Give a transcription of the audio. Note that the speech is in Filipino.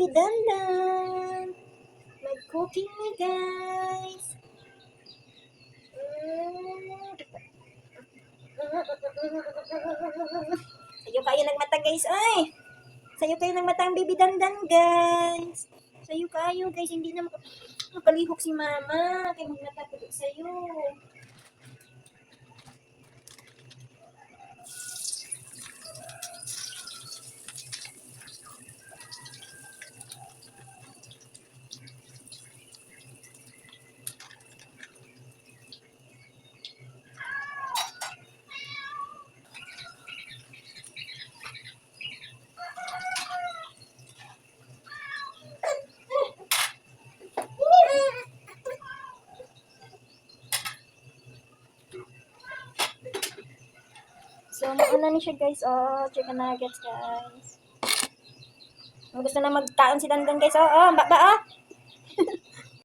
baby Dandan. Mag-cooking na, guys. Sayo kayo nagmata, guys. Ay! Sayo kayo nagmata ang baby Dandan, guys. Sayo kayo, guys. Hindi na makalihok si mama. Kaya magmata ko sayo. So, mauna ni siya, guys. Oh, chicken nuggets, guys. Gusto na magkaon si Dandan, guys. Oh, baba, oh.